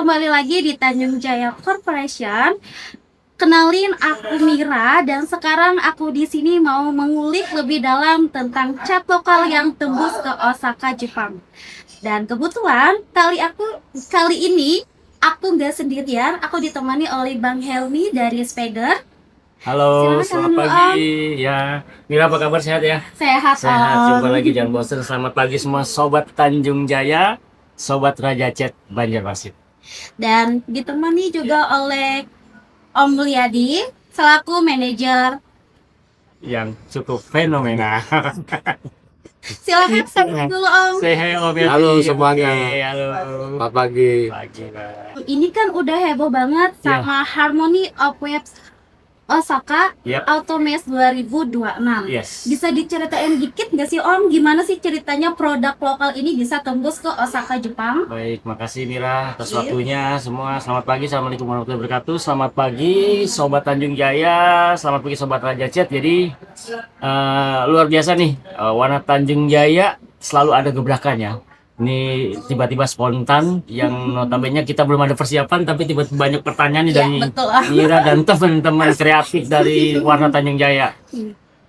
kembali lagi di Tanjung Jaya Corporation. Kenalin, aku Mira dan sekarang aku di sini mau mengulik lebih dalam tentang cat lokal yang tembus ke Osaka, Jepang. Dan kebetulan kali ini aku nggak sendirian, aku ditemani oleh Bang Helmi dari Spider. Halo, Silakan selamat dulu, Om. pagi. Ya, Mira apa kabar, sehat ya? Sehat, Sehat, Om. jumpa lagi, jangan bosan. Selamat pagi semua Sobat Tanjung Jaya, Sobat Raja Cat Banjarmasin. Dan ditemani juga oleh Om Mulyadi selaku manajer. Yang cukup fenomenal. Silakan sambut dulu, Om. Say hi, Om Yati. Halo semuanya. Oke, halo. Selamat pagi. Pagi, Pak. Ini kan udah heboh banget Iya. sama Harmony of Waves Osaka Yap. Automaze 2026. Yes. Bisa diceritain dikit nggak sih, Om, gimana sih ceritanya produk lokal ini bisa tembus ke Osaka, Jepang? Baik, makasih Mira atas waktunya semua. Selamat pagi, Assalamualaikum warahmatullahi wabarakatuh. Selamat pagi Sobat Tanjung Jaya, selamat pagi Sobat Raja Cat. Jadi luar biasa nih, warna Tanjung Jaya selalu ada gebrakannya. Ini tiba-tiba spontan, yang notabene kita belum ada persiapan, tapi tiba-tiba banyak pertanyaan nih Ya, dari betul. Mira dan teman-teman kreatif dari warna Tanjung Jaya.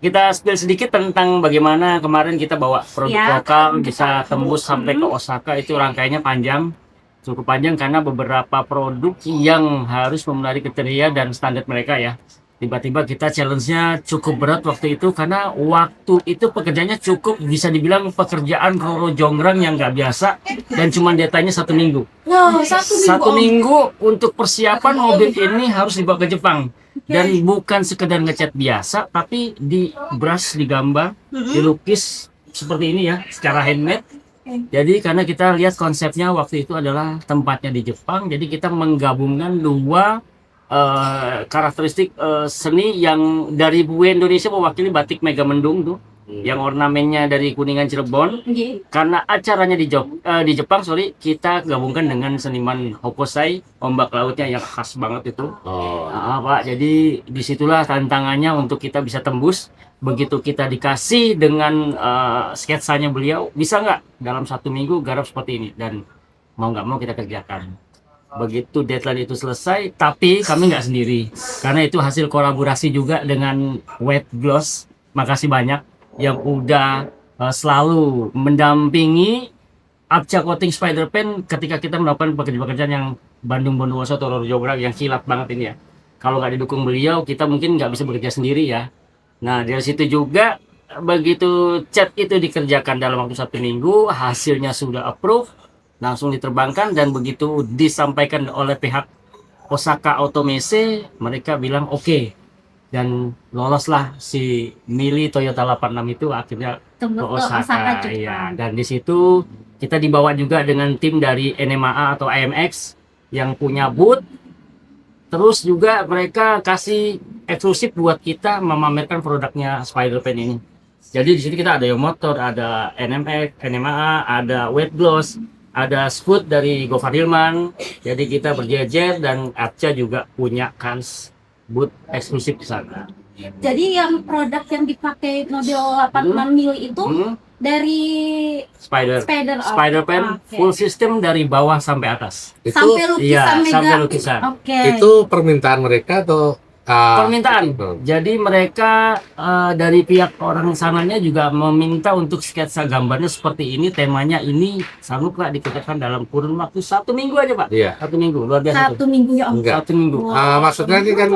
Kita spill sedikit tentang bagaimana kemarin kita bawa produk Ya. lokal bisa tembus sampai ke Osaka. Itu rangkaiannya panjang, cukup panjang karena beberapa produk yang harus memenuhi kriteria dan standar mereka ya. Tiba-tiba kita challenge-nya cukup berat waktu itu karena waktu itu pekerjaannya cukup bisa dibilang pekerjaan Roro Jonggrang yang nggak biasa dan cuma deadline-nya 1 minggu. Wow, satu minggu, Satu Om. minggu untuk persiapan mobil ini harus dibawa ke Jepang. Dan bukan sekedar ngecat biasa, tapi di brush, digambar, dilukis seperti ini ya, secara handmade. Jadi karena kita lihat konsepnya waktu itu adalah tempatnya di Jepang, jadi kita menggabungkan dua karakteristik seni yang dari Bue Indonesia mewakili batik Megamendung tuh, yang ornamennya dari Kuningan Cirebon. Oke. Karena acaranya di Jepang, kita gabungkan dengan seniman Hokusai, ombak lautnya yang khas banget itu. Oh, Pak, jadi disitulah tantangannya untuk kita bisa tembus. Begitu kita dikasih dengan sketsanya beliau, bisa nggak dalam 1 minggu garap seperti ini, dan mau nggak mau kita kerjakan. Begitu deadline itu selesai, tapi kami nggak sendiri karena itu hasil kolaborasi juga dengan Wet Gloss. Makasih banyak yang udah selalu mendampingi Abca Coating Spider Pen ketika kita melakukan pekerjaan-pekerjaan yang Bandung Bondowoso atau Roro Jonggrang yang kilat banget ini ya. Kalau nggak didukung beliau, kita mungkin nggak bisa bekerja sendiri ya. Nah, dari situ juga begitu cat itu dikerjakan dalam waktu 1 minggu, hasilnya sudah approve, langsung diterbangkan, dan begitu disampaikan oleh pihak Osaka Automaze, mereka bilang oke. Dan loloslah si Mili Toyota 86 itu akhirnya Tembus ke ke Osaka, Osaka. Jepang. Iya. Dan di situ kita dibawa juga dengan tim dari NMAA atau IMX yang punya booth. Terus juga mereka kasih eksklusif buat kita memamerkan produknya Spider Pen ini. Jadi di sini kita ada Yomotor, ada NMX, NMAA, ada Wet Gloss, ada Scoot dari Gofar Hilman. Jadi kita berjejer, dan Abca juga punya kans booth eksklusif di sana. Jadi yang produk yang dipakai model 86 mili itu dari Spider Spider Pen Oke. full system dari bawah sampai atas. itu Sampai lukisan mega. sampai lukisan. Oke. itu permintaan mereka atau Permintaan. Jadi mereka dari pihak orang sananya juga meminta untuk sketsa gambarnya seperti ini, temanya ini, sanggup nggak dikerjakan dalam kurun waktu 1 minggu aja, Pak? Iya. 1 minggu, luar biasa tuh. 1 minggu ya, Om. Enggak. 1 minggu. Maksudnya ini kan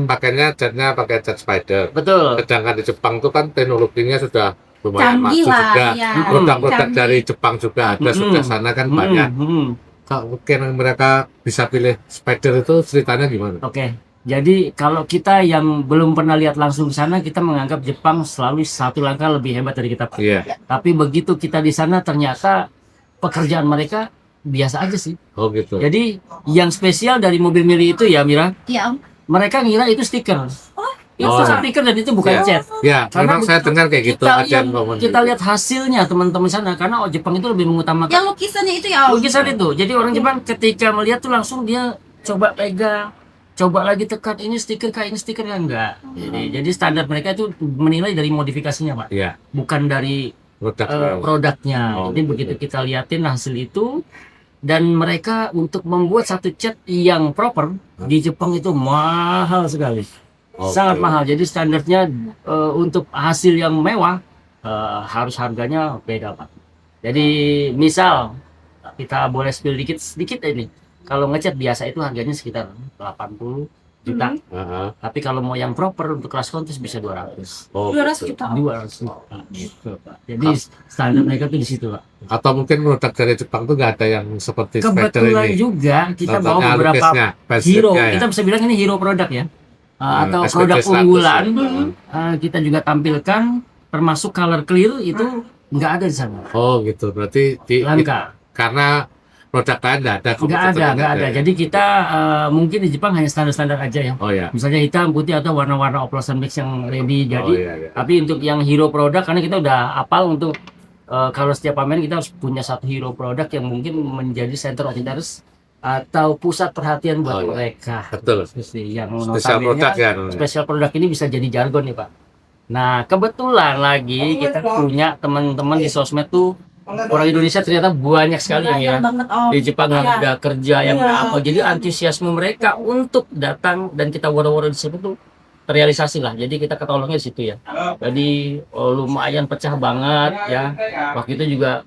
pakainya catnya pakai cat spider. Betul. Sedangkan di Jepang tuh kan teknologinya sudah lumayan Canggih maju lah, juga. ya. Produk-produk Canggih. dari Jepang juga ada, sudah sana kan banyak. Kalau mungkin mereka bisa pilih spider itu ceritanya gimana? Oke. Jadi kalau kita yang belum pernah lihat langsung ke sana, kita menganggap Jepang selalu 1 langkah lebih hebat dari kita, Pak. Iya. Tapi begitu kita di sana, ternyata pekerjaan mereka biasa aja sih. Oh gitu. Jadi yang spesial dari mobil Mili itu ya, Mira, Iya, Om. mereka ngira itu stiker. Itu Oh. stiker dan itu bukan Iya. cat. Ya, Karena memang saya dengar kayak gitu. Kita, Ada yang ngomong kita gitu. lihat hasilnya teman-teman sana, karena Jepang itu lebih mengutamakan Yang lukisannya itu ya, Om. lukisan itu. Jadi orang Jepang ketika melihat tuh langsung dia coba pegang, coba lagi tekan, ini stiker kayak ini stiker ya, enggak. Jadi standar mereka itu menilai dari modifikasinya, Pak, Iya. bukan dari Produk. produknya. Oh, Jadi gitu. begitu kita liatin hasil itu, dan mereka untuk membuat satu cat yang proper di Jepang itu mahal sekali. Oke. Sangat mahal. Jadi standarnya untuk hasil yang mewah harus harganya beda, Pak. Jadi misal kita boleh spill sedikit ini. Kalau ngecat biasa itu harganya sekitar 80 juta. Heeh. Tapi kalau mau yang proper untuk kelas kontes bisa 200. Oh, 200 gitu. juta. 200 juta gitu, Pak. Jadi standar mereka tuh di situ, Pak. Atau mungkin produk dari Jepang tuh nggak ada yang seperti Spider Kebetulan ini. juga kita bawa Contohnya beberapa lukisnya, hero. pensilnya ya. Kita bisa bilang ini hero produk ya. Atau SPC produk 100 unggulan. ya. Kita juga tampilkan termasuk color clear itu nggak ada di sana. Oh gitu, berarti Langka. karena produk lain nggak ada. Nggak ada. Ya? Jadi kita mungkin di Jepang hanya standar-standar aja ya. Oh ya. Misalnya hitam, putih atau warna-warna oplosan mix yang ready Oh, jadi. iya, iya. Tapi untuk yang hero produk karena kita udah apal untuk kalau setiap pameran kita harus punya satu hero produk yang mungkin menjadi center of interest atau pusat perhatian buat Oh, iya. mereka. Betul. Yang Spesial notabene produk ya. spesial produk ini bisa jadi jargon nih Pak. Nah kebetulan lagi kita punya teman-teman di sosmed tuh orang Indonesia ternyata banyak sekali yang ya banget Om. di Jepang yang Iya. udah kerja yang Iya. apa. Jadi antusiasme mereka untuk datang dan kita wara-wara di situ tuh terrealisasi lah. Jadi kita ketolongnya di situ ya. Jadi lumayan pecah banget ya. Waktu itu juga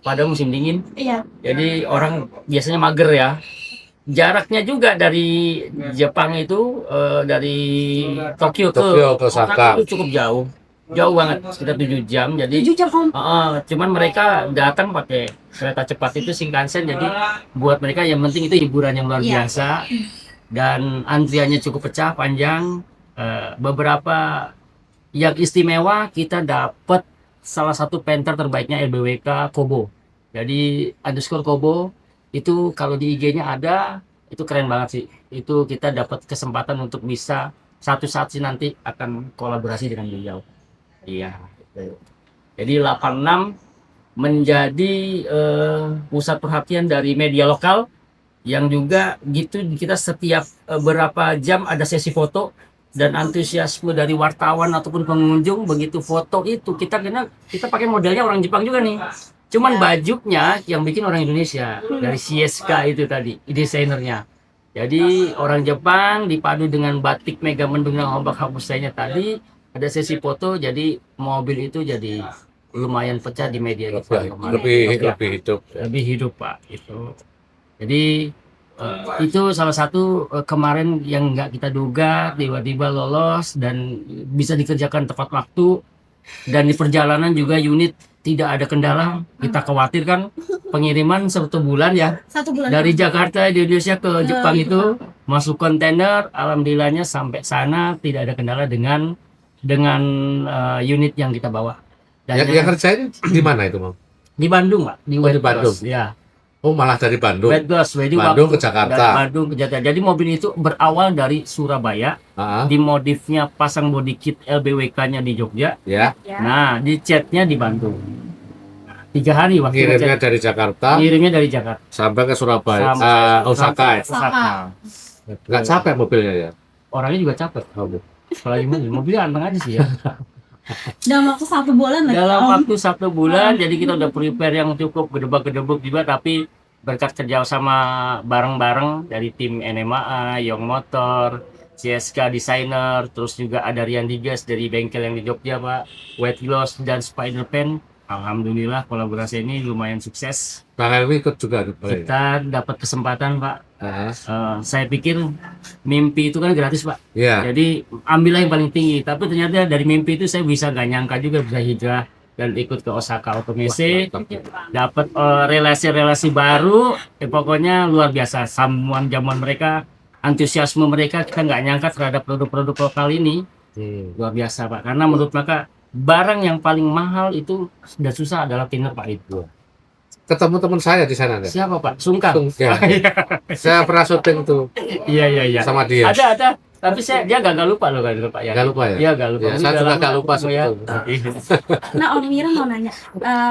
pada musim dingin. Iya. Jadi orang biasanya mager ya. Jaraknya juga dari Jepang itu dari Tokyo ke Tokyo ke Osaka. itu cukup jauh. Jauh banget, sekitar 7 jam. Jadi 7 jam Om. cuman mereka datang pakai kereta cepat itu Shinkansen. Jadi buat mereka yang penting itu hiburan yang luar Iya. biasa. Dan antriannya cukup pecah, panjang. Beberapa yang istimewa kita dapat salah satu painter terbaiknya LBWK Kobo. Jadi underscore Kobo itu kalau di IG-nya ada, itu keren banget sih. Itu kita dapat kesempatan untuk bisa satu saat sih nanti akan kolaborasi dengan beliau. Iya. Jadi 86 menjadi pusat perhatian dari media lokal yang juga gitu kita setiap berapa jam ada sesi foto dan antusiasme dari wartawan ataupun pengunjung begitu foto itu kita pakai modelnya orang Jepang juga nih. Cuman bajunya yang bikin orang Indonesia dari CSK itu tadi desainernya. Jadi orang Jepang dipadu dengan batik Mega Mendung yang ombak hapusnya tadi ada sesi foto jadi mobil itu jadi lumayan pecah di media Jepang kemarin. Lebih hidup. Lebih hidup Pak itu. Jadi itu salah satu kemarin yang nggak kita duga tiba-tiba lolos dan bisa dikerjakan tepat waktu dan di perjalanan juga unit tidak ada kendala. Kita khawatirkan pengiriman 1 bulan ya 1 bulan. dari Jakarta di Indonesia ke Jepang itu masuk kontainer. Alhamdulillahnya sampai sana tidak ada kendala dengan unit yang kita bawa. Dan Yang kerjain di mana itu, Bang? di Bandung Pak, di Oh, Wet di Bandung. Ghost, ya. Oh, malah dari Bandung. Wet Ghost, jadi Bandung waktu ke Jakarta. dari Bandung ke Jakarta. Jadi mobil itu berawal dari Surabaya, Ah, dimodifnya pasang body kit LBWK-nya di Jogja. ya. Ya. Nah, dicatnya di Bandung. 3 hari waktu Ngirimnya ngecat. dari Jakarta Ngirimnya dari Jakarta. sampai ke Surabaya, Sampai- Osaka. Ya? Osaka. Nggak capek mobilnya ya? Orangnya juga capek. Oh, Kalau gimana? Mobilnya anteng aja sih ya. Dalam waktu 1 bulan lagi Dalam Om. waktu 1 bulan, jadi kita udah prepare yang cukup gedebak-gedebuk juga, tapi berkat kerja sama bareng-bareng dari tim NMAA, Young Motor, CSK Designer, terus juga ada Rian Digas dari bengkel yang di Jogja Pak, Wet Gloss dan Spider Pen. Alhamdulillah kolaborasi ini lumayan sukses. Bang Helmi ikut juga. Kita dapat kesempatan Pak. Ah, Saya pikir mimpi itu kan gratis Pak. ya. Jadi ambillah yang paling tinggi. Tapi ternyata dari mimpi itu saya bisa nggak nyangka juga bisa hijrah dan ikut ke Osaka Automesse. Dapat relasi-relasi baru. Pokoknya luar biasa. Jamuan mereka, antusiasme mereka kita nggak nyangka terhadap produk-produk lokal ini luar biasa Pak. Karena menurut mereka barang yang paling mahal itu sudah susah adalah thinner Pak itu. Ketemu teman saya di sana Siapa Pak? Sungkang. Ya. Saya pernah syuting tuh Iya. sama dia. Ada Tapi dia gak lupa loh kan Pak ya. Nggak lupa ya? Iya gak lupa. Ya, saya juga nggak lupa ya. sebetulnya. Nah, Om Mira mau nanya,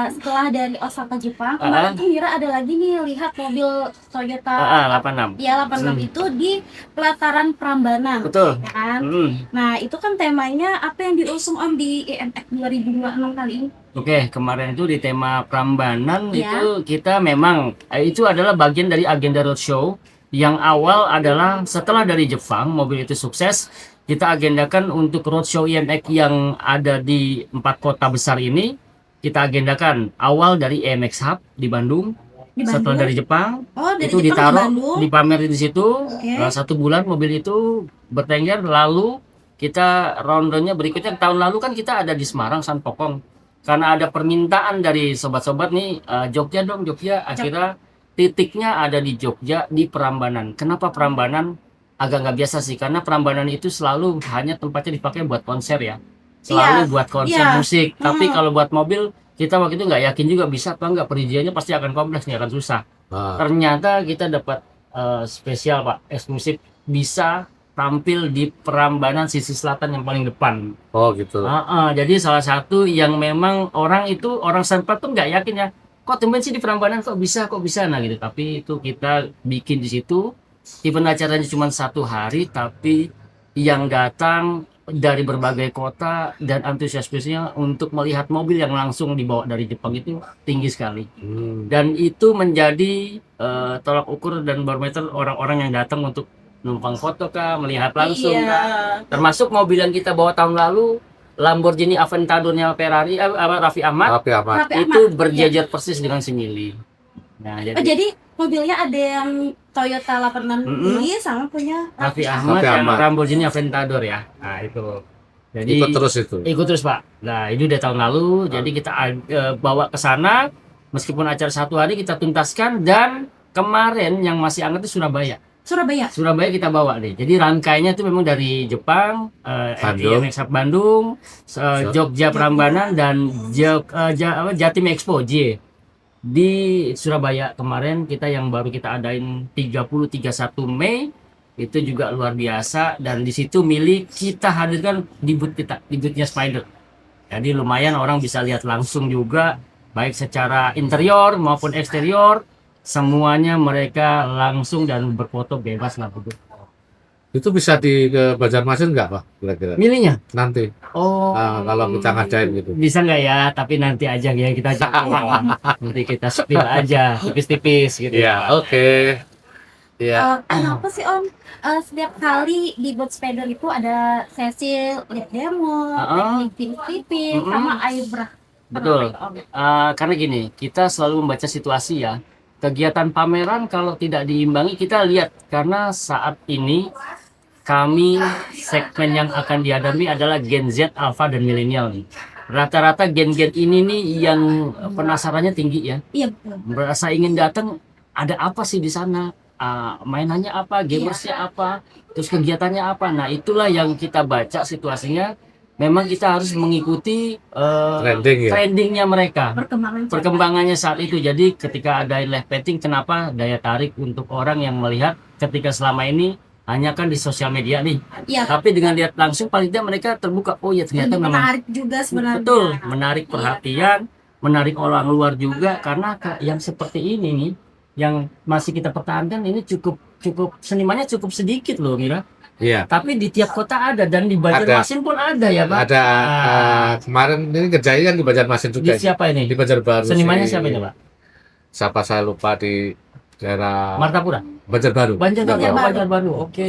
setelah dari Osaka Jepang, kemarin tuh Mira ada lagi nih lihat mobil Toyota 86. ya 86 itu di pelataran Prambanan, Betul. ya kan? Hmm. Nah, itu kan temanya apa yang diusung Om di IMX 2026 kali ini? Oke, kemarin itu di tema Prambanan Ya. itu kita memang itu adalah bagian dari agenda roadshow yang awal adalah setelah dari Jepang mobil itu sukses, kita agendakan untuk roadshow IMX yang ada di 4 kota besar ini. Kita agendakan awal dari IMX Hub di Bandung, Di setelah Bandung? dari Jepang Oh, dari itu Jepang di ditaruh Bandung? dipamerin di situ. Oke. 1 bulan mobil itu bertengger, lalu kita rondonya berikutnya tahun lalu kan kita ada di Semarang San Pokong karena ada permintaan dari sobat-sobat nih, Jogja dong Jogja, akhirnya titiknya ada di Jogja di Prambanan. Kenapa Prambanan? Agak nggak biasa sih karena Prambanan itu selalu hanya tempatnya dipakai buat konser ya, selalu Iya, buat konser iya. musik. Tapi Hmm. kalau buat mobil kita waktu itu nggak yakin juga bisa apa nggak, perizidannya pasti akan kompleks nih, akan susah. Ah, Ternyata kita dapat spesial Pak, eksklusif bisa tampil di Prambanan sisi selatan yang paling depan. oh gitu. Jadi salah satu yang memang orang sempat tuh nggak yakin ya, kok tumben sih di Prambanan kok bisa nah gitu. Tapi itu kita bikin di situ. Event acaranya cuma 1 hari, tapi yang datang dari berbagai kota dan antusiasmenya untuk melihat mobil yang langsung dibawa dari Jepang itu tinggi sekali. Hmm. Dan itu menjadi tolak ukur dan barometer orang-orang yang datang untuk numpang foto kah, melihat langsung Iya. kah. Termasuk mobil yang kita bawa tahun lalu, Lamborghini Aventador-nya Ferrari, Raffi Ahmad, Tapi amat. Raffi itu Ahmad. berjejer persis dengan si Mili. Nah, Oh, jadi mobilnya ada yang Toyota 86 Mm-mm. ini sama punya Raffi Ahmad Raffi yang Ahmad. Lamborghini Aventador ya. Nah, itu. Jadi Ikut terus itu. ikut terus Pak. Nah itu udah tahun lalu, jadi kita bawa ke sana, meskipun acara 1 hari kita tuntaskan, dan kemarin yang masih hangat itu Surabaya. Surabaya. Kita bawa nih. Jadi rangkainya itu memang dari Jepang, Bandung. IMX Hub Bandung, Jogja Prambanan, dan Jatim Expo J. Di Surabaya kemarin kita yang baru kita adain 30-31 Mei. Itu juga luar biasa, dan di situ Mili kita hadirkan di booth kita, di boothnya Spider. Jadi lumayan orang bisa lihat langsung juga, baik secara interior maupun eksterior, semuanya mereka langsung dan berfoto bebas lah gitu. Itu bisa ke Banjarmasin nggak Pak? Kira-kira Milinya? nanti. Oh, Kalau kita ngadain gitu. bisa nggak ya? Tapi nanti aja ya kita nanti kita spill aja tipis-tipis gitu. Ya, oke. Ya. Kenapa sih Om setiap kali di booth Spider itu ada sesi lihat demo, teknik clipping, Mm-mm. sama airbrush? Betul. Kenapa, Om? Karena gini, kita selalu membaca situasi ya. Kegiatan pameran kalau tidak diimbangi, kita lihat karena saat ini kami segmen yang akan dihadapi adalah Gen Z, Alpha, dan Milenial nih. Rata-rata gen-gen ini nih yang penasarannya tinggi ya, Iya betul. merasa ingin datang, ada apa sih di sana, mainannya apa, gamersnya apa, terus kegiatannya apa. Nah itulah yang kita baca situasinya. Memang kita harus mengikuti Trending ya. trendingnya mereka, Perkembangan zaman. perkembangannya saat itu. Jadi ketika ada live painting, kenapa daya tarik untuk orang yang melihat ketika selama ini hanya kan di sosial media nih, Iya. tapi dengan lihat langsung paling tidak mereka terbuka, oh ya ternyata Lebih memang menarik juga sebenarnya. betul, menarik perhatian, menarik orang luar juga, karena yang seperti ini nih yang masih kita pertahankan ini cukup senimannya cukup sedikit loh Mira, Iya. tapi di tiap kota ada, dan di Banjarmasin pun ada ya Pak. Ada kemarin ini kerjain kan di Banjarmasin Di juga. siapa ini? Di Banjarbaru. Senimannya si- siapa ini Pak? Siapa saya lupa di daerah Martapura? Banjarbaru. Banjarbaru. Oke.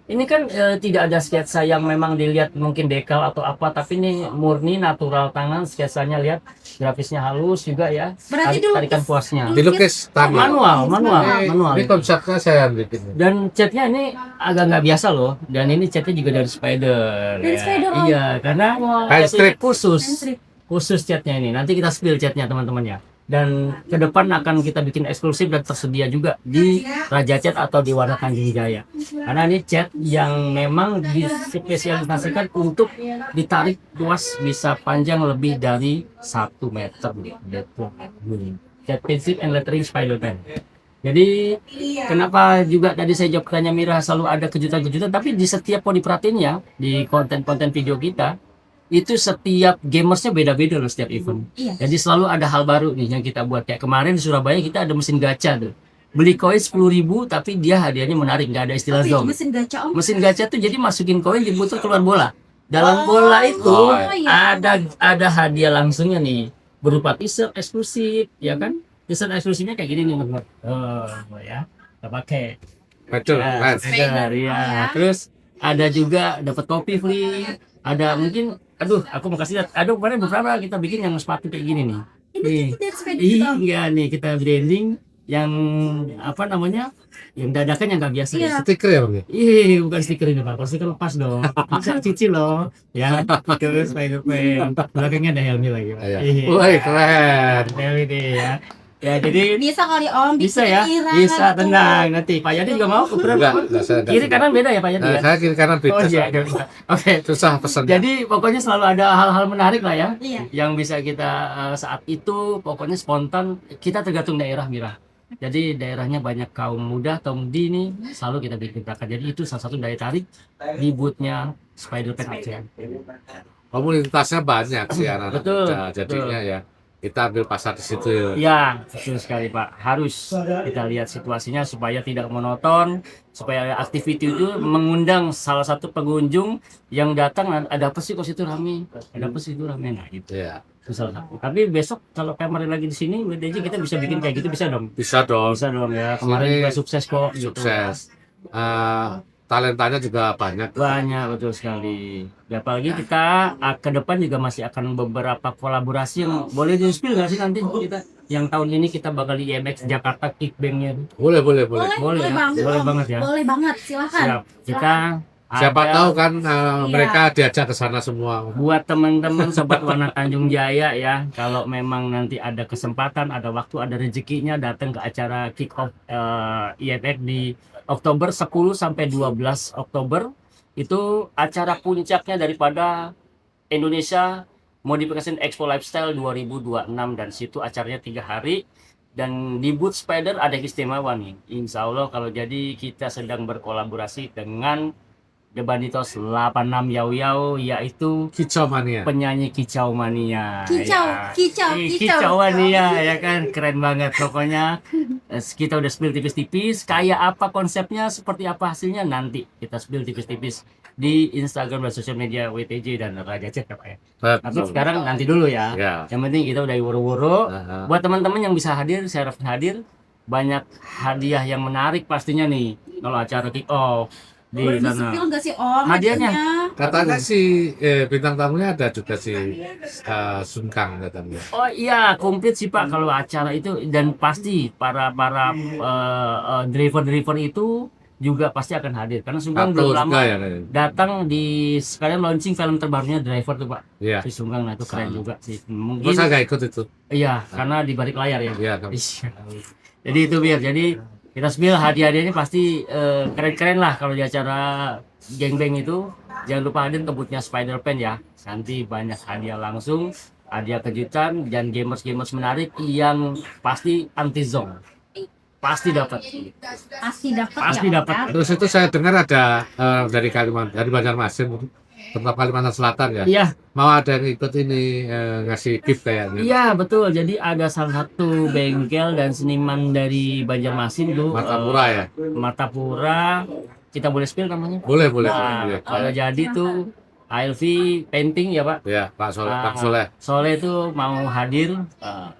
Ini kan tidak ada sketsa yang memang dilihat mungkin dekal atau apa, tapi ini murni natural tangan sketsanya, lihat grafisnya halus juga ya. Berarti Tarikan dilukis. puasnya. Dilukis tangan. Manual. Ini konsepnya saya yang bikin. Dan catnya ini agak nggak biasa loh. Dan ini catnya juga dari Spider. Dari ya. Spider, oh. Iya, karena Hand strip. khusus catnya ini. Nanti kita spill catnya teman-teman ya. Dan ke depan akan kita bikin eksklusif dan tersedia juga di Raja Cat atau di Warna Tanjung Jaya. Karena ini cat yang memang dispesialisasikan untuk ditarik luas, bisa panjang lebih dari 1 meter. Cat pencil and lettering Spider-Man. Jadi kenapa juga tadi saya jawab pertanyaan Mira selalu ada kejutan-kejutan, tapi di setiap kalau diperhatiin ya di konten-konten video kita itu setiap gamersnya beda-beda loh setiap event. Iya. Jadi selalu ada hal baru nih yang kita buat. Kayak kemarin di Surabaya kita ada mesin gacha tuh. Beli koin 10.000 tapi dia hadiahnya menarik, nggak ada istilah Apa itu zong. mesin gacha Om? Mesin gacha tuh jadi masukin koin diputar keluar bola. Dalam Oh, bola itu oh, iya. ada hadiah langsungnya nih berupa t-shirt eksklusif, ya kan? T-shirt eksklusifnya kayak gini nih, teman-teman. Oh, ya. Kita pakai. Betul, Ya, kan? segar, ya. Terus ada juga dapat kopi free. Ada mungkin, aduh, aku mau kasih lihat. Aduh, kemarin beberapa kita bikin yang sepatu kayak gini nih. Nih. Ini dari sepeda gitu, Om. Iya nih kita branding yang apa namanya? Yang dadakan yang nggak biasa. Iya. Ya. Stiker ya bang? Ih, bukan stiker ini Pak. Kalau stiker lepas dong. Bisa cici loh. Ya, terus Spider-Man. Belakangnya ada Helmi lagi. Pak. Iya. Iya. Woi keren. Helmi nih ya. Ya, jadi Bisa kali Om, bisa ya. dikira Bisa gitu. tenang. Nanti Pak Yadi juga mau Enggak, saya enggak kiri suka. kanan beda ya Pak Yadi ya? Saya kiri kanan Oh beda. iya, ada bisa. Oke. Susah pesan. Jadi pokoknya selalu ada hal-hal menarik lah ya. Iya. Yang bisa kita saat itu pokoknya spontan, kita tergantung daerah Mira. Jadi daerahnya banyak kaum muda, kaum mudi nih selalu kita bikin gerakan. Jadi itu salah satu daya tarik di bootnya Spider-Pen ASEAN. Komunitasnya banyak sih anak-anak Betul, muda. Jadinya ya kita ambil pasar di situ ya. Ya, betul sekali Pak. Harus kita lihat situasinya supaya tidak monoton, supaya activity itu mengundang salah satu pengunjung yang datang, ada apa sih kok situ rame? Ada apa sih itu rame? Nah gitu. Iya. Itu salah satu. Tapi besok kalau kemarin lagi di sini, aja kita bisa bikin kayak gitu bisa dong. Bisa dong. Bisa dong ya. Kemarin Ini juga sukses kok. gitu. Sukses. Talentanya juga banyak. Banyak betul sekali. Ya, apalagi kita ke depan juga masih akan beberapa kolaborasi yang boleh di-spill nggak sih nanti kita yang tahun ini kita bakal di IMX Jakarta Kickbanknya. Boleh. Boleh, Boleh boleh ya? banget. Boleh Om. banget ya? Boleh banget, silakan. Siap. Kita Siapa ada tahu kan Iya. mereka diajak ke sana semua. buat teman-teman sobat warna Tanjung Jaya ya, kalau memang nanti ada kesempatan, ada waktu, ada rezekinya datang ke acara kick off IMX di Oktober 10 sampai 12 Oktober itu acara puncaknya daripada Indonesia Modification Expo Lifestyle 2026 dan situ acaranya 3 hari dan di booth Spider ada yang istimewa nih. Insya Allah kalau jadi kita sedang berkolaborasi dengan The Banditos 86 Yau Yau, yaitu Kicau mania. penyanyi Kicau Mania. Kicau, Ya. kicau, Kicau Mania ya kan, keren banget pokoknya. Kita udah spill tipis-tipis, kayak apa konsepnya, seperti apa hasilnya nanti kita spill tipis-tipis di Instagram dan sosial media WTJ dan Raja Chat ya Pak ya. Tapi Betul. sekarang nanti dulu ya. Ya. Yang penting kita udah woro-woro. Aha. Buat teman-teman yang bisa hadir, saya harap hadir. Banyak hadiah yang menarik pastinya nih kalau acara kick off di Boleh sana. di-spill nggak sih Om? Hadiahnya. Katanya si bintang tamunya ada juga si Sun Kang katanya. Oh iya, komplit sih Pak kalau acara itu dan pasti para driver-driver itu juga pasti akan hadir karena Sunggang Atau belum lama juga ya kayaknya. datang di sekalian launching film terbarunya Driver tuh Pak. Iya. Si Sunggang nah itu keren Sama. juga sih. Mungkin Masa nggak ikut itu? iya, karena di balik layar ya. Iya. kan. Iya. Jadi itu biar jadi kita spill hadiah-hadiahnya pasti keren-keren lah kalau di acara Gengbang itu. Jangan lupa hadir ke boothnya Spider-Pen ya. Nanti banyak hadiah langsung, hadiah kejutan dan gamers-gamers menarik yang pasti anti zone. Pasti dapat. Pasti dapat. Pasti ya, dapat. Om, ya? Terus itu saya dengar ada dari Banjarmasin, tempat Kalimantan Selatan ya. Iya, Mau ada yang ikut ini ngasih gift kayaknya. iya betul. Jadi ada salah satu bengkel dan seniman dari Banjarmasin tuh Martapura ya. Martapura. Kita boleh spill namanya? Boleh. Nah, Boleh. kalau jadi tuh ALV painting ya Pak. Ya, Pak Soleh. Ah. Pak Soleh. Soleh itu mau hadir,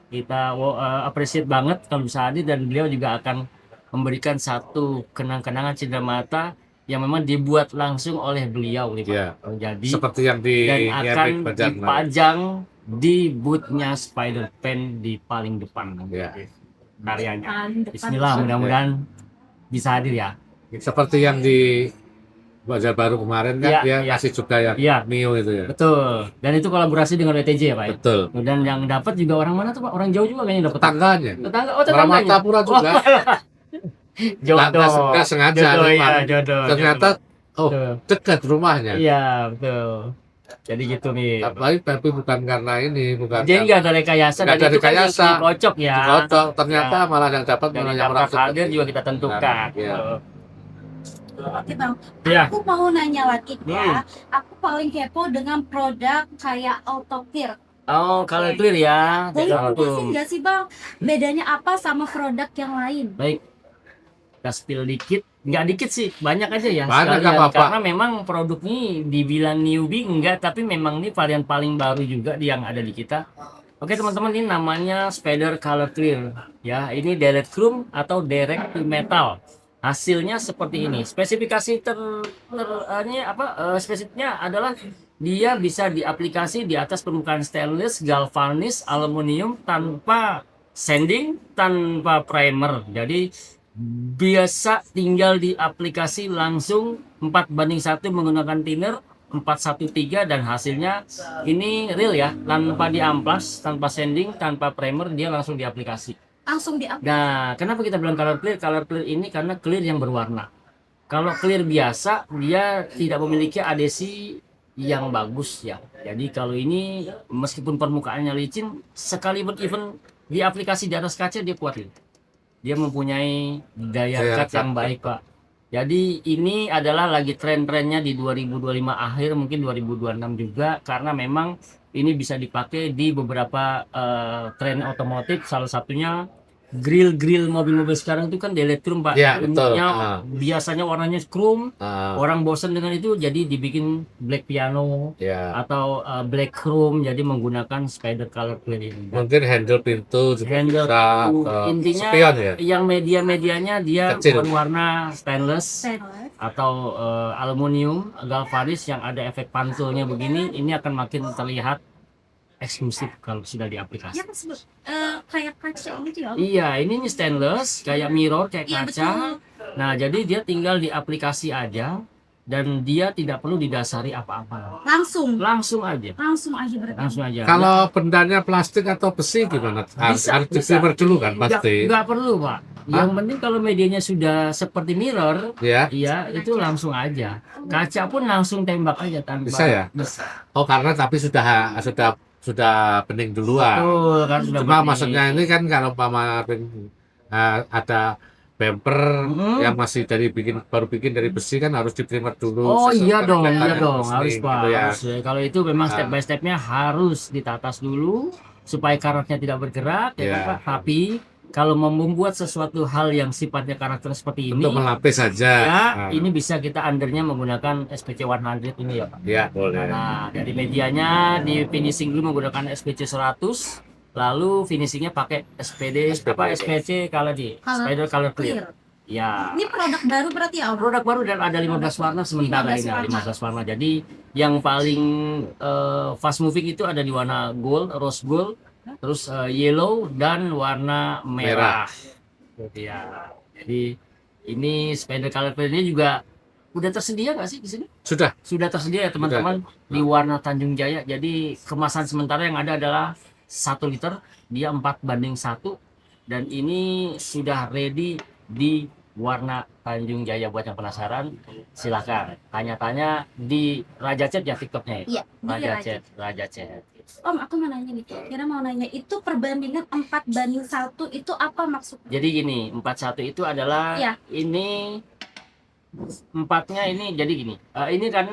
kita appreciate banget kalau bisa hadir dan beliau juga akan memberikan satu kenang-kenangan cindera mata yang memang dibuat langsung oleh beliau nih Pak. Ya. Jadi Seperti yang di dan IMX akan Banjar. dipajang di boothnya Spider-Pen di paling depan Ya. karyanya. Paling depan. Bismillah, mudah-mudahan bisa hadir ya. Seperti yang di Banjarbaru kemarin kan Iya, dia iya. ngasih juga yang Iya. Mio itu ya. Betul. Dan itu kolaborasi dengan WTJ ya Pak. Ya? Betul. Dan yang dapat juga orang mana tuh Pak? Orang jauh juga kayaknya dapat. Tetangganya. Tetangga, oh Orang tetangganya. Martapura juga. Jodoh. Nggak sengaja. Jodoh, memang. iya, jodoh. Ternyata Jodoh. dekat rumahnya. Iya, betul. Jadi gitu nih. Tapi bukan karena ini, bukan Jadi nggak ada rekayasa, nggak dan ada itu kan rekayasa. dikocok ya. dikocok. Ternyata Ya. malah yang dapat Dari malah yang daftar orang hadir juga kita tentukan. Iya. Oke Bang, Ya. aku mau nanya lagi ya. Aku paling kepo dengan produk kayak auto clear. Oh, color clear ya. Boleh Tidak jelasin perlu. nggak sih Bang, bedanya apa sama produk yang lain? Baik. Kita spill dikit, nggak dikit sih, banyak aja ya Banyak, sekalian. nggak apa-apa. Karena memang produk ini dibilang newbie enggak, tapi memang ini varian paling baru juga yang ada di kita. Oke teman-teman, ini namanya Spider Color Clear ya. Ini direct chrome atau direct to metal. Hasilnya seperti ini. Spesifikasi spesifiknya adalah dia bisa diaplikasi di atas permukaan stainless, galvanis, aluminium tanpa sanding, tanpa primer. Jadi biasa tinggal di aplikasi langsung 4:1 menggunakan thinner 413, dan hasilnya ini real ya, tanpa diamplas, tanpa sanding, tanpa primer, dia langsung di aplikasi. Langsung di Nah, kenapa kita bilang color clear? Color clear ini karena clear yang berwarna. Kalau clear biasa dia tidak memiliki adhesi yang bagus ya. Jadi kalau ini meskipun permukaannya licin, sekali even di aplikasi di atas kaca dia kuat. Dia mempunyai daya Daya cut yang cut. baik, Pak. Jadi ini adalah lagi tren-trennya di 2025 akhir, mungkin 2026 juga, karena memang ini bisa dipakai di beberapa tren otomotif. Salah satunya grill mobil-mobil sekarang itu kan dielektrum, Pak. Iya, betul. Ininya biasanya warnanya chrome. Orang bosan dengan itu, jadi dibikin black piano Ya. atau black chrome, jadi menggunakan Spider Color Clear ini. Mungkin handle pintu juga Handle bisa, intinya spion ya. yang media-medianya dia Kecil. berwarna stainless stainless. atau aluminium galvanis yang ada efek pantulnya begini. Ini akan makin terlihat eksklusif kalau sudah diaplikasi. Ya kayak kaca gitu ya. Iya, ini stainless kayak mirror, kayak Iya, kaca. betul. Nah, jadi dia tinggal di aplikasi aja dan dia tidak perlu didasari apa-apa. Langsung Langsung aja berarti. langsung aja. Kalau bendanya plastik atau besi gimana? Harus Bisa. di-primer dulu kan pasti. Nggak perlu, Pak. Yang penting kalau medianya sudah seperti mirror, Ya. iya, itu langsung aja. Kaca pun langsung tembak aja tanpa. Bisa ya? Bisa. Oh, karena tapi sudah bening duluan. Betul, kan sudah Cuma bening. maksudnya ini kan kalau ada bumper Mm-mm. yang masih baru bikin dari besi kan harus di-primer dulu. Oh iya dong, Sesuai dengan harus mesin, Pak. gitu ya. Harus ya. Kalau itu memang Ah. step by stepnya harus ditatas dulu supaya karakternya tidak bergerak, ya Ya. kan, Pak. Tapi kalau mau membuat sesuatu hal yang sifatnya karakter seperti ini, Untuk melapis saja. ya, Ah. ini bisa kita undernya menggunakan SPC 100 ini ya, Pak. Ya, boleh. Nah, dari medianya di finishing dulu menggunakan SPC 100, lalu finishingnya pakai SPC kalau di Spider Color Clear. Ya. Ini produk baru berarti ya, Om? Produk baru dan ada 15 warna sementara 15 ini, warna. 15 warna. Jadi yang paling fast moving itu ada di warna gold, rose gold, terus yellow dan warna merah. Ya. Jadi ini Spider Color Clear ini juga udah tersedia nggak sih di sini? Sudah. Sudah tersedia ya teman-teman di warna Tanjung Jaya. Jadi kemasan sementara yang ada adalah 1 liter, dia 4:1, dan ini sudah ready di warna Tanjung Jaya. Buat yang penasaran silakan tanya-tanya di Raja Chat ya, TikToknya ya. Iya, Raja Chat. Om, aku mau nanya nih. Kira mau nanya, itu perbandingan 4:1 itu apa maksudnya? Jadi gini, 41 itu adalah Iya. ini empatnya ini, jadi gini. Ini kan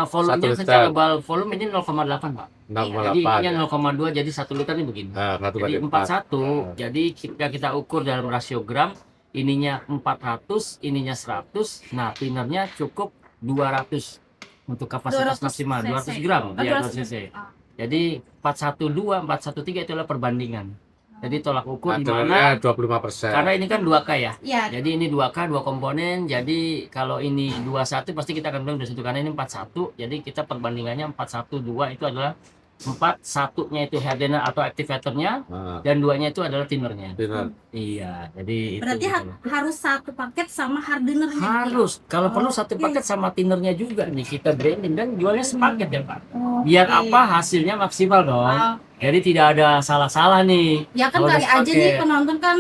volumenya 1 secara liter. volume ini 0,8 Pak. Jadi 0,8. ini 0,2, jadi 1 liter ini begini. Nah, Jadi 41, jadi kita ukur dalam rasio gram, ininya 400, ininya 100. Nah, tinernya cukup 200 untuk kapasitas 200 maksimal, 200 cc. gram, Oh, ya 200 cc. Ah. Jadi 412, 413 itulah perbandingan. Jadi tolak ukur di Aturannya mana? 25%. Karena ini kan 2K ya. Iya, Jadi ini 2K, 2 komponen. Jadi kalau ini 21 pasti kita akan bilang 21, karena ini 41. Jadi kita perbandingannya 412 itu adalah 41-nya itu hardener atau activatornya, Nah, dan 2-nya itu adalah tinernya. benar. Iya, jadi berarti itu. harus satu paket sama hardenernya. Harus, kalau perlu satu Oke. paket sama tinernya juga nih kita branding dan jualnya sepaket ya Pak. Oke. Biar apa, hasilnya maksimal dong. Ah, Jadi tidak ada salah-salah nih. ya kan Kalau kali udah aja sepaket. nih penonton kan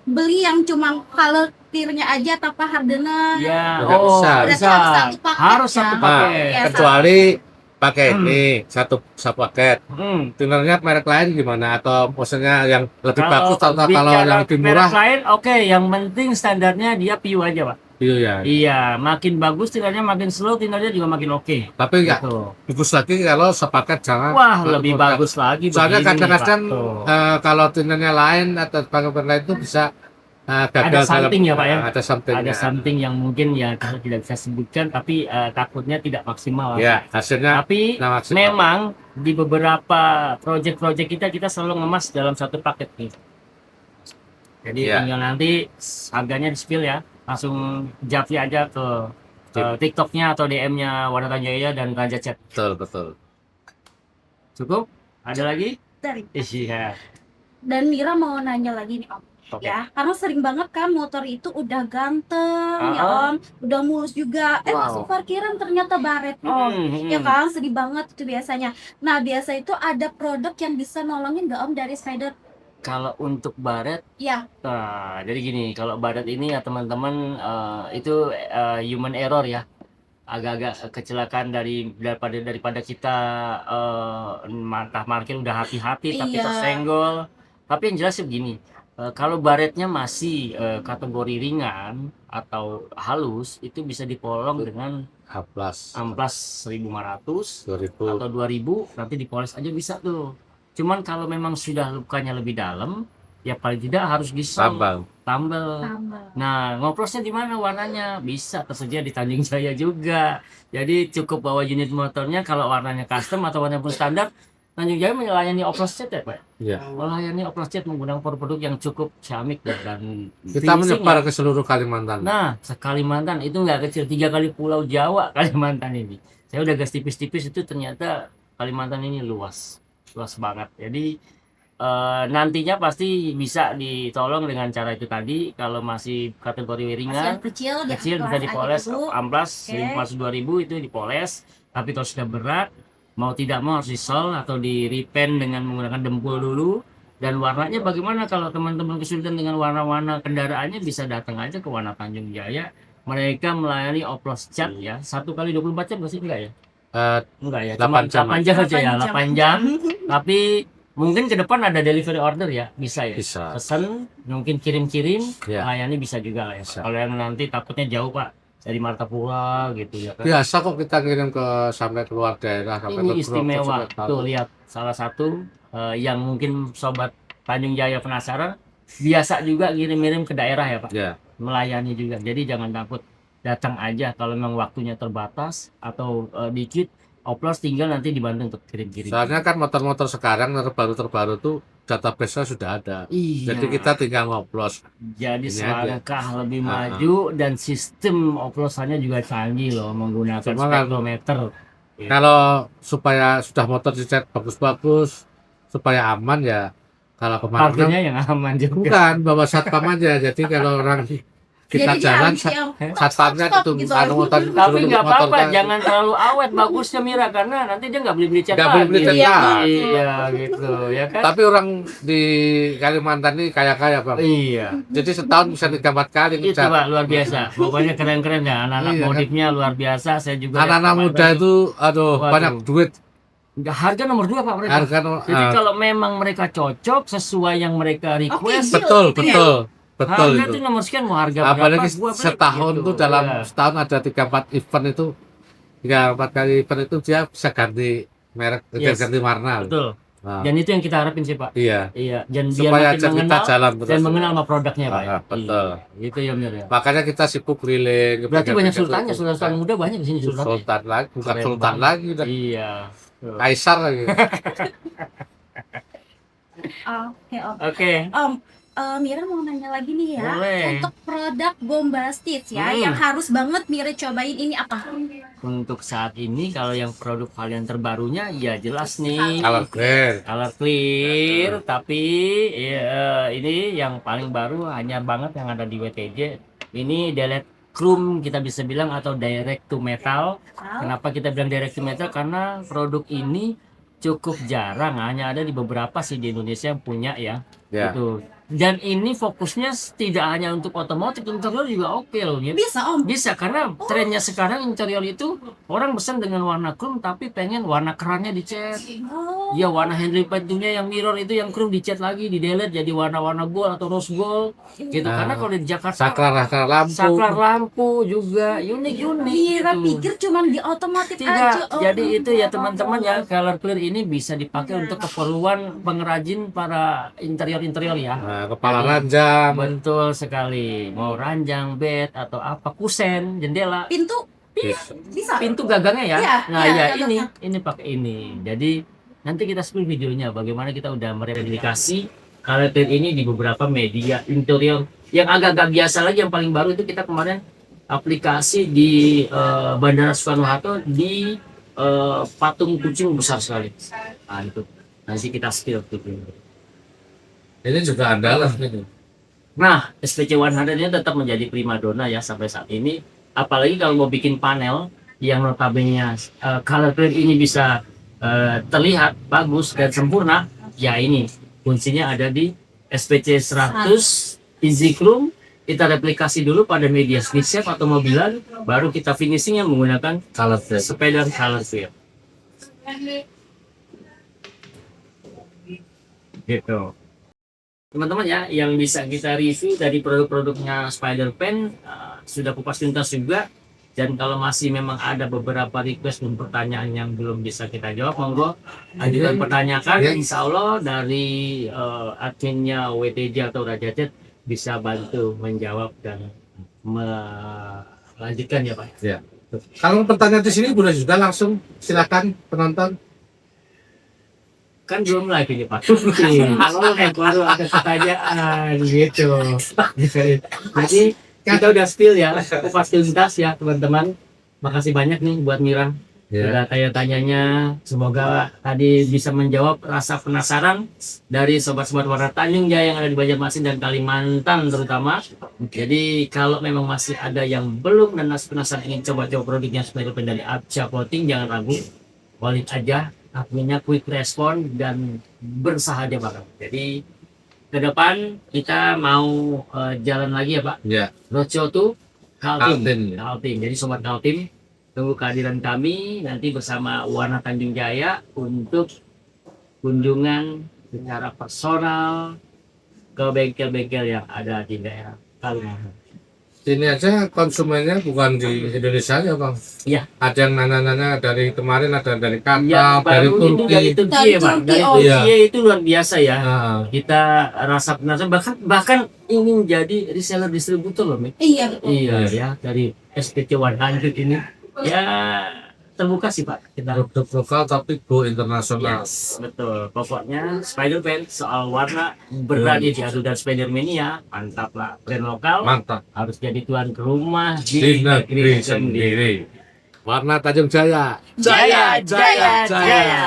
beli yang cuma color clear-nya aja tanpa hardener. Ya, Nggak oh bisa. Berarti bisa. harus satu paket Harus ya? satu Nah, paket. Iya, kecuali pakai ini satu paket. Tunernya merek lain gimana? Atau maksudnya yang lebih bagus atau kalau bicara yang lebih murah? merek lain, oke, yang penting standarnya dia PU aja, Pak. Iya ya. Iya, makin bagus tinernya, makin slow tinernya juga makin oke. Tapi nggak Gitu. bagus lagi kalau sepaket jangan. Wah, lebih bagus lagi. Soalnya begini nih, kadang-kadang Pak. Tuh. kalau tunernya lain atau paket lain itu bisa gagal Ada something ya, Pak, ya? Ada something. Ada something yang mungkin ya kita tidak bisa sebutkan, tapi takutnya tidak maksimal. Ya, hasilnya Tapi nggak maksimal. memang di beberapa project-project kita selalu ngemas dalam satu paket nih. Jadi Ya. tinggal nanti harganya di spill ya, langsung japri aja ke TikToknya atau DM-nya Warna Tanjaya dan Raja Chat. Betul. Cukup? Ada lagi? Dari. Iya. Dan Mira mau nanya lagi nih Om. Oke. Ya, karena sering banget kan motor itu udah ganteng ya Ah. Om, udah mulus juga. Wow. Masuk parkiran ternyata baret Om. Ya kan, sedih banget itu biasanya. Nah, biasa itu ada produk yang bisa nolongin nggak Om dari spider? Kalau untuk baret, Ya, nah, jadi gini, kalau baret ini ya teman-teman itu human error ya, agak-agak kecelakaan daripada kita entah parkir udah hati-hati tapi Iya. tersenggol. Tapi yang jelas sih begini, kalau baretnya masih kategori ringan atau halus, itu bisa dipolong dengan Haplas amplas 1.500 2000. atau 2.000, nanti dipoles aja bisa tuh. Cuman kalau memang sudah lukanya lebih dalam, ya paling tidak harus Tambal. tambal. tambah. Nah, ngoprosnya di mana warnanya? Bisa tersedia di Tanjung Jaya juga. Jadi cukup bawa unit motornya, kalau warnanya custom atau warna pun standar, Tanjung Jaya melayani oplos cat ya, Pak? Iya. Melayani oplos cat menggunakan produk yang cukup ciamik dan Kita finishing menyebar ya. ke seluruh Kalimantan. Nah, Kalimantan itu nggak kecil, 3 kali Pulau Jawa Kalimantan ini. Saya udah gas tipis-tipis itu ternyata Kalimantan ini luas banget. Jadi nantinya pasti bisa ditolong dengan cara itu tadi. Kalau masih kategori Masih ringan, yang kecil, di kecil kelas bisa aja dipoles, dulu. amplas Oke. 1.500 2.000 itu dipoles. Tapi kalau sudah berat, mau tidak mau harus disol atau di repaint dengan menggunakan dempul dulu. Dan warnanya bagaimana? Kalau teman-teman kesulitan dengan warna-warna kendaraannya, bisa datang aja ke Warna Tanjung Jaya. Mereka melayani oplos cat ya, 1 kali 24 jam nggak sih? Enggak ya? Enggak ya, cuma 8 jam 8 jam aja ya, 8 8 jam. Tapi mungkin ke depan ada delivery order ya, bisa ya. Bisa. Pesan, mungkin kirim-kirim, Ya. layani bisa juga lah ya. Bisa. Kalau yang nanti takutnya jauh Pak, dari Martapura gitu ya kan. Biasa kok kita kirim sampai keluar daerah sampai Ini ke istimewa. Purwokerto, Tuh lihat, salah satu yang mungkin sobat Tanjung Jaya penasaran, biasa juga kirim-kirim ke daerah ya Pak. Ya. Melayani juga. Jadi jangan takut, datang aja kalau memang waktunya terbatas atau dikit, oplos tinggal nanti dibantu untuk kirim-kirim. Soalnya kan motor-motor sekarang terbaru tuh database-nya sudah ada. Iya. Jadi kita tinggal ngoplos. Jadi Ini aja. selangkah lebih Ah. maju dan sistem oplosannya juga canggih loh, menggunakan Cuma kan- spektrometer. Kalau supaya sudah motor dicat bagus-bagus, supaya aman ya. Kalau kemana Parkirnya yang aman juga. bukan bawa satpam aja. Jadi kalau orang kita Jadi jalan dia yang satpamnya stop itu gitu. anu motor Tapi suruh nggak motor apa-apa, kan. jangan terlalu awet bagusnya Mira, karena nanti dia nggak beli-beli cat Nggak beli-beli cat lagi. lagi. Iya gitu ya kan. Tapi orang di Kalimantan ini kaya-kaya bang. Iya. Jadi setahun bisa 3-4 kali Itu ngecat. Pak, luar biasa. Pokoknya keren-keren ya, anak-anak Iya, kan? modifnya luar biasa. Saya juga Anak-anak muda itu aduh Waduh. banyak duit. harga nomor 2 Pak mereka. Harga Jadi kalau memang mereka cocok sesuai yang mereka request, betul Gitu ya? betul harga itu. itu nomor sekian, mau harga Apalagi berapa gua beli, setahun gitu. tuh dalam Iya. setahun ada 3-4 event itu 3-4 kali event itu dia bisa ganti merek, Yes. ganti warna. Betul. Nah, Dan itu yang kita harapin sih Pak. iya. Iya, dan biar Supaya makin cat kita mengenal jalan terus. dan mengenal sama produknya Pak. Ah, betul. Iya, gitu ya Mir ya. Makanya kita sibuk keliling. Berarti banyak pinggir-pinggir sultannya, itu. sultan muda banyak di sini sultan. Sultan lagi, bukan Keren sultan banget. lagi, udah Iya. Tuh. kaisar lagi. Oke, Om. Oke. Mira mau nanya lagi nih ya. Boleh. Untuk produk Bombastis ya, Hmm. yang harus banget Mira cobain ini apa? Untuk saat ini kalau yang produk varian terbarunya ya jelas nih. Color clear. Color clear, tapi ya, ini yang paling baru hanya banget yang ada di WTJ. Ini delete chrome kita bisa bilang atau direct to metal. Kenapa kita bilang direct to metal? Karena produk ini cukup jarang, hanya ada di beberapa sih di Indonesia yang punya ya. Ya. Gitu. Dan ini fokusnya tidak hanya untuk otomotif, interior juga oke loh ya. Bisa Om. Bisa, karena trennya sekarang interior itu orang pesan dengan warna chrome tapi pengen warna kerannya dicat. Oh. Ya warna handle pintunya yang mirror itu yang chrome dicat lagi, di delete jadi warna-warna gold atau rose gold gitu. Nah, Karena kalau di Jakarta saklar lampu. saklar lampu juga unik-unik Mira gitu. pikir cuman di otomotif Tidak, aja Om. jadi itu ya teman-teman ya, color clear ini bisa dipakai untuk keperluan pengrajin para interior-interior ya. Nah, kepala ranjang. Betul sekali. Mau ranjang, bed atau apa, kusen, jendela, Pintu bisa. pintu gagangnya ya. Iya, Nah, iya, ya gagangnya. ini pakai ini. Jadi nanti kita spill videonya bagaimana kita udah mereplikasi color clear ini di beberapa media interior yang agak-agak biasa lagi. Yang paling baru itu kita kemarin aplikasi di Bandara Soekarno-Hatta di patung kucing besar sekali. Nah, itu nanti kita spill tuh. Ini juga andalan ini. Nah, SPC 100 ini tetap menjadi primadona ya sampai saat ini. Apalagi kalau mau bikin panel yang notabene color clear ini bisa terlihat bagus dan sempurna, ya ini kuncinya ada di SPC 100 Easy Chrome. Kita replikasi dulu pada media street shape atau mobilan, baru kita finishingnya menggunakan Color clear. sepeda color clear. Gitu. Teman-teman ya, yang bisa kita review dari produk-produknya Spider Pen sudah kupas tuntas juga. Dan kalau masih memang ada beberapa request dan pertanyaan yang belum bisa kita jawab, monggo ajukan pertanyaan. Ya. Insya Allah dari adminnya WTJ atau Raja Jet bisa bantu menjawab dan melanjutkan ya Pak. Ya. Kalau pertanyaan di sini boleh juga langsung silakan penonton. Kan belum lagi nih Pak. Halo, baru ada pertanyaan gitu. Jadi kita udah spill ya, kupas tuntas ya teman-teman. Makasih banyak nih buat Mira. Ya. Udah tanya-tanyanya. Semoga tadi bisa menjawab rasa penasaran dari sobat-sobat warna Tanjung Jaya yang ada di Banjarmasin dan Kalimantan terutama. Jadi kalau memang masih ada yang belum dan masih penasaran ingin coba-coba produknya Spider Pen dari Abca Clothing, jangan ragu, balik aja. Adminnya quick respon dan bersahaja banget. Jadi ke depan kita mau jalan lagi ya Pak. Ya. Roadshow tuh Kaltim. Kaltim. Kaltim. Jadi sobat Kaltim, tunggu kehadiran kami nanti bersama Warna Tanjung Jaya untuk kunjungan secara personal ke bengkel-bengkel yang ada di daerah Kalimantan. Ini aja konsumennya bukan di Indonesia ya Bang. Iya. Ada yang nanya-nanya dari kemarin, ada dari Qatar, Yang dari baru itu Turki. dari Turki ya Pak. Dari Turki, Turki itu luar biasa ya. Nah, Kita rasa penasaran bahkan ingin jadi reseller distributor loh Mi. Iya betul. Iya ya, dari SPC 100 ini ya terbuka sih Pak kita. produk lokal tapi go internasional. Yes, betul. Pokoknya Spider Pen soal warna berani diadu dan Spidermania, mantap lah. Brand lokal Mantap. harus jadi tuan rumah Di di negeri sendiri. Warna Tanjung Jaya. Jaya, jaya, jaya.